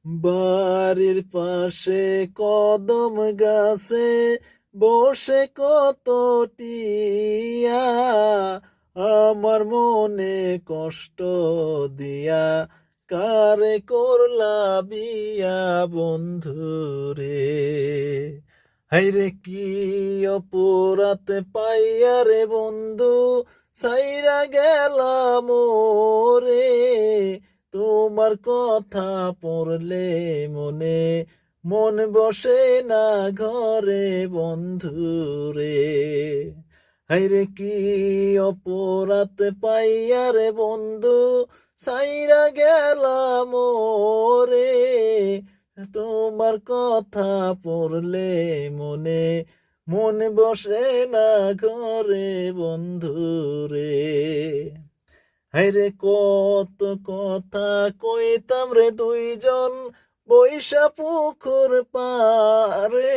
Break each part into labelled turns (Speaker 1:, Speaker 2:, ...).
Speaker 1: বাড়ির পাশে কদম গাছে বসে কত টিয়া আমার মনে কষ্ট দিয়া কারে করলা বিয়া বন্ধুরে। হাইরে কি অপরাধ পাইয়া রে বন্ধু সাইরা গেলাম রে, তোমার কথা পড়লে মনে মন বসে না ঘরে বন্ধুরে। হাইরে কি অপরাধ পাইয়া রে বন্ধু সাইরা গেলাম রে, তোমার কথা পড়লে মনে মন বসে না ঘরে বন্ধুরে। হায়রে কত কথা কইতাম রে দুইজন বৈশা পুকুর পারে,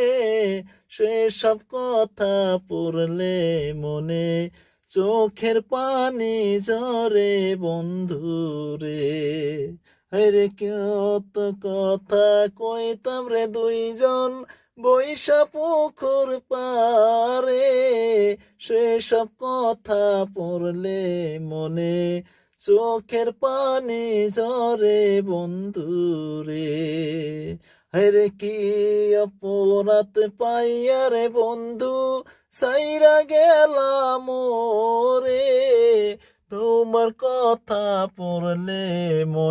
Speaker 1: সেসব কথা পড়লে মনে চোখের পানি ঝরে বন্ধুরে। হায়রে কত কথা কইতাম রে দুইজন বৈশা পুকুর পারে, সেসব কথা পড়লে মনে চোখের পানি ঝরে বন্ধুরে। হায়রে কি অপরাধ পাইয়া রে বন্ধু সাইরা গেলাম রে, তোমার কথা পড়লে মনে